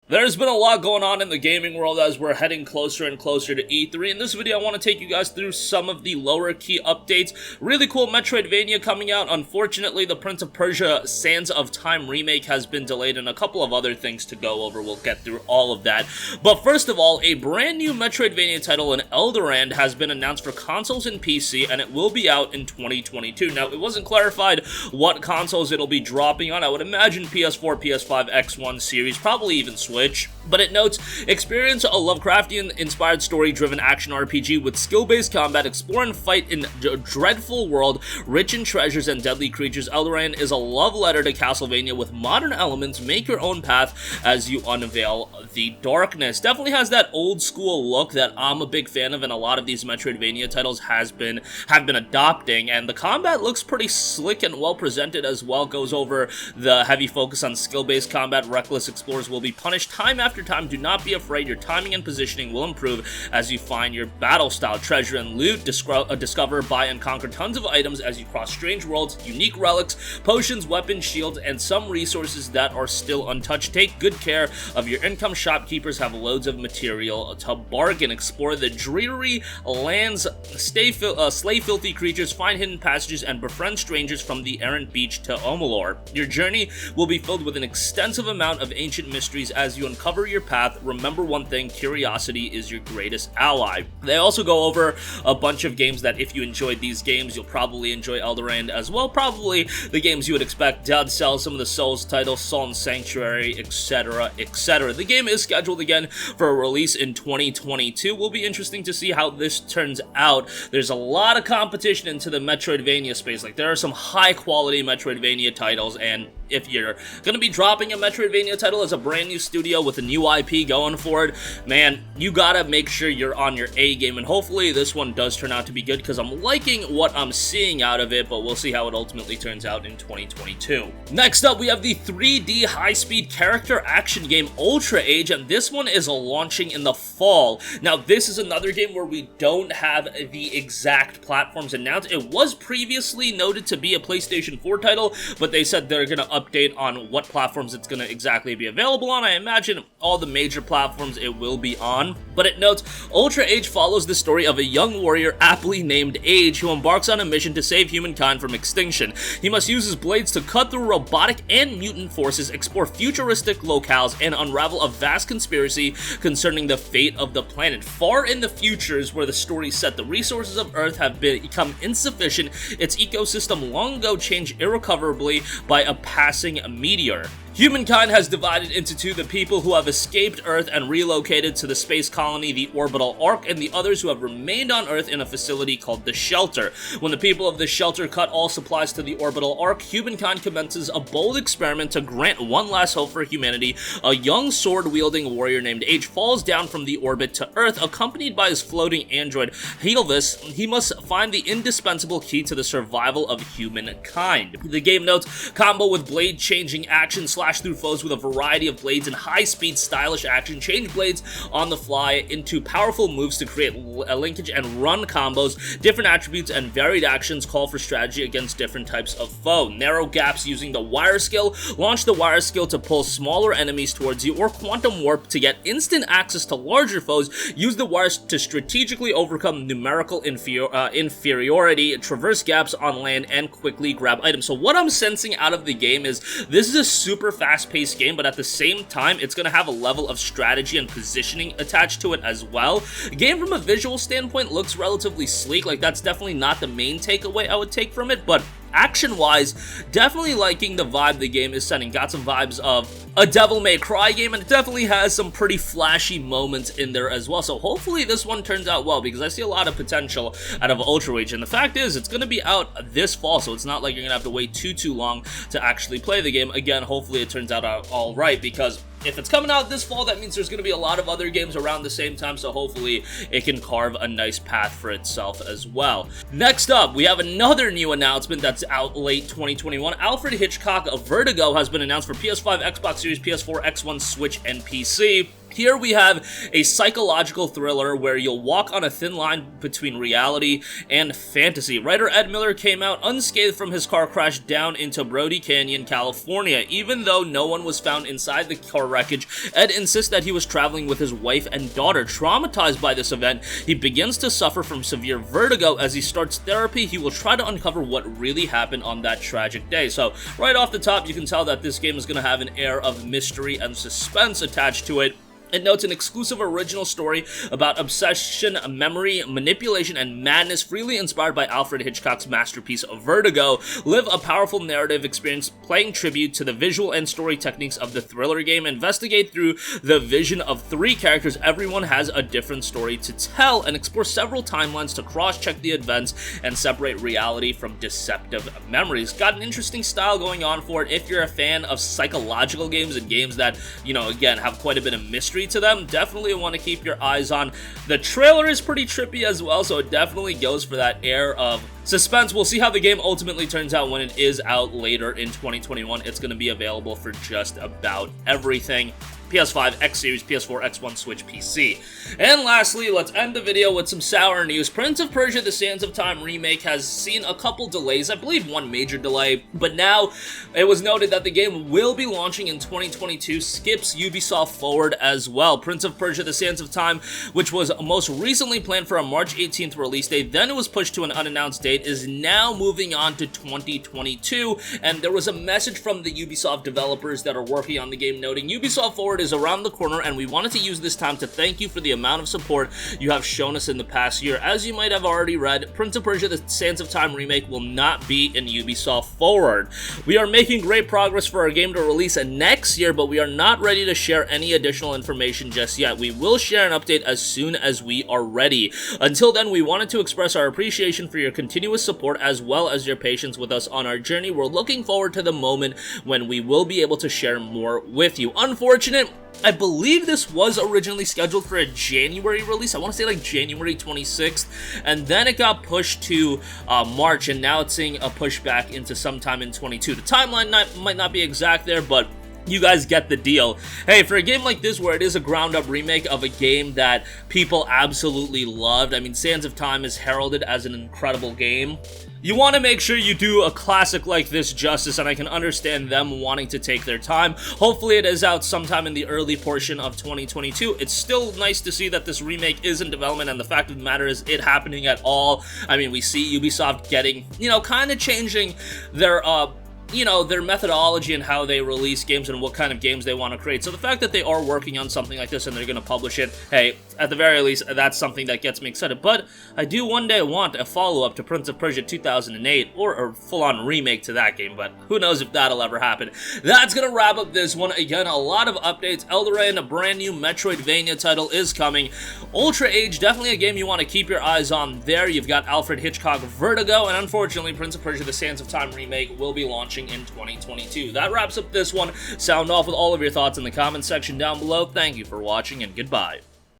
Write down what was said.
There's been a lot going on in the gaming world as we're heading closer and closer to E3. In this video, I want to take you guys through some of the lower key updates. Really cool Metroidvania coming out. Unfortunately, the Prince of Persia Sands of Time remake has been delayed and a couple of other things to go over. We'll get through all of that. But first of all, a brand new Metroidvania title in UltraAge has been announced for consoles and PC, and it will be out in 2022. Now, it wasn't clarified what consoles it'll be dropping on. I would imagine PS4, PS5, X1 series, probably even Switch. But it notes, experience a Lovecraftian-inspired story-driven action RPG with skill-based combat, explore and fight in a dreadful world, rich in treasures and deadly creatures. UltraAge is a love letter to Castlevania with modern elements. Make your own path as you unveil the darkness. Definitely has that old-school look that I'm a big fan of, and a lot of these Metroidvania titles have been adopting, and the combat looks pretty slick and well-presented as well. Goes over the heavy focus on skill-based combat. Reckless explorers will be punished time after time. Do not be afraid. Your timing and positioning will improve as you find your battle style. Treasure and loot. Discover, buy, and conquer tons of items as you cross strange worlds, unique relics, potions, weapons, shields, and some resources that are still untouched. Take good care of your income. Shopkeepers have loads of material to bargain. Explore the dreary lands, slay filthy creatures, find hidden passages, and befriend strangers from the errant beach to Omalor. Your journey will be filled with an extensive amount of ancient mysteries as you uncover your path. Remember one thing, curiosity is your greatest ally. They also go over a bunch of games that if you enjoyed these games, you'll probably enjoy UltraAge as well. Probably the games you would expect, Dead Cells, some of the Souls titles, Soul and Sanctuary, etc., etc. The game is scheduled again for a release in 2022. Will be interesting to see how this turns out. There's a lot of competition into the Metroidvania space. Like, there are some high quality Metroidvania titles, and if you're going to be dropping a Metroidvania title as a brand new studio with a new IP going for it, man, you gotta make sure you're on your A game, and hopefully this one does turn out to be good because I'm liking what I'm seeing out of it, but we'll see how it ultimately turns out in 2022. Next up, we have the 3D high-speed character action game UltraAge, and this one is launching in the fall. Now, this is another game where we don't have the exact platforms announced. It was previously noted to be a PlayStation 4 title, but they said they're gonna update on what platforms it's going to exactly be available on. I imagine all the major platforms it will be on, but it notes, UltraAge follows the story of a young warrior aptly named Age who embarks on a mission to save humankind from extinction. He must use his blades to cut through robotic and mutant forces, explore futuristic locales, and unravel a vast conspiracy concerning the fate of the planet. Far in the future is where the story set. The resources of Earth have become insufficient, its ecosystem long ago changed irrecoverably by a passing meteor. Humankind has divided into two, the people who have escaped Earth and relocated to the space colony, the Orbital Ark, and the others who have remained on Earth in a facility called the Shelter. When the people of the Shelter cut all supplies to the Orbital Ark, humankind commences a bold experiment to grant one last hope for humanity. A young sword-wielding warrior named Age falls down from the orbit to Earth, accompanied by his floating android, Helvis. He must find the indispensable key to the survival of humankind. The game notes, combo with blade-changing action, slash through foes with a variety of blades and high-speed, stylish action. Change blades on the fly into powerful moves to create linkage and run combos. Different attributes and varied actions call for strategy against different types of foe. Narrow gaps using the wire skill. Launch the wire skill to pull smaller enemies towards you, or quantum warp to get instant access to larger foes. Use the wires to strategically overcome numerical inferiority, traverse gaps on land, and quickly grab items. So what I'm sensing out of the game is this is a super fast-paced game, but at the same time, it's going to have a level of strategy and positioning attached to it as well. The game from a visual standpoint looks relatively sleek. Like, that's definitely not the main takeaway I would take from it, but action-wise, definitely liking the vibe the game is sending. Got some vibes of a Devil May Cry game, and it definitely has some pretty flashy moments in there as well. So hopefully this one turns out well, because I see a lot of potential out of UltraAge. And the fact is, it's going to be out this fall, so it's not like you're going to have to wait too long to actually play the game. Again, hopefully it turns out all right, because if it's coming out this fall, that means there's going to be a lot of other games around the same time, so hopefully it can carve a nice path for itself as well. Next up, we have another new announcement that's out late 2021. Alfred Hitchcock of Vertigo has been announced for PS5, Xbox Series, PS4, X1, Switch, and PC. Here we have a psychological thriller where you'll walk on a thin line between reality and fantasy. Writer Ed Miller came out unscathed from his car crash down into Brody Canyon, California. Even though no one was found inside the car wreckage, Ed insists that he was traveling with his wife and daughter. Traumatized by this event, he begins to suffer from severe vertigo. As he starts therapy, he will try to uncover what really happened on that tragic day. So, right off the top, you can tell that this game is going to have an air of mystery and suspense attached to it. It notes an exclusive original story about obsession, memory, manipulation, and madness freely inspired by Alfred Hitchcock's masterpiece Vertigo. Live a powerful narrative experience paying tribute to the visual and story techniques of the thriller game. Investigate through the vision of 3 characters. Everyone has a different story to tell, and explore several timelines to cross-check the events and separate reality from deceptive memories. Got an interesting style going on for it. If you're a fan of psychological games and games that, you know, again, have quite a bit of mystery to them, definitely want to keep your eyes on. The trailer is pretty trippy as well, so it definitely goes for that air of suspense. We'll see how the game ultimately turns out when it is out later in 2021. It's going to be available for just about everything. PS5, X Series, PS4, X1, Switch, PC. And lastly, let's end the video with some sour news. Prince of Persia: The Sands of Time remake has seen a couple delays, I believe one major delay, but now it was noted that the game will be launching in 2022, skips Ubisoft forward as well. Prince of Persia: The Sands of Time, which was most recently planned for a March 18th release date, then it was pushed to an unannounced date, is now moving on to 2022, and there was a message from the Ubisoft developers that are working on the game noting Ubisoft Forward is around the corner, and we wanted to use this time to thank you for the amount of support you have shown us in the past year. As you might have already read, Prince of Persia: The Sands of Time remake will not be in Ubisoft Forward. We are making great progress for our game to release next year, but we are not ready to share any additional information just yet. We will share an update as soon as we are ready. Until then, we wanted to express our appreciation for your continuous support as well as your patience with us on our journey. We're looking forward to the moment when we will be able to share more with you. Unfortunate, I believe this was originally scheduled for a January release. I want to say like January 26th, and then it got pushed to March, and now it's seeing a pushback into sometime in 22. The timeline might not be exact there, but you guys get the deal. Hey, for a game like this where it is a ground-up remake of a game that people absolutely loved, I mean, Sands of Time is heralded as an incredible game. You want to make sure you do a classic like this justice, and I can understand them wanting to take their time. Hopefully it is out sometime in the early portion of 2022. It's still nice to see that this remake is in development, and the fact of the matter is it happening at all. I mean, we see Ubisoft getting, you know, kind of changing their, their methodology and how they release games and what kind of games they want to create. So the fact that they are working on something like this and they're going to publish it, hey, at the very least, that's something that gets me excited. But I do one day want a follow-up to Prince of Persia 2008, or a full-on remake to that game, but who knows if that'll ever happen. That's going to wrap up this one. Again, a lot of updates. Eldorain, a brand new Metroidvania title, is coming. UltraAge, definitely a game you want to keep your eyes on there. You've got Alfred Hitchcock Vertigo, and unfortunately, Prince of Persia: The Sands of Time remake will be launching in 2022. That wraps up this one. Sound off with all of your thoughts in the comments section down below. Thank you for watching, and goodbye.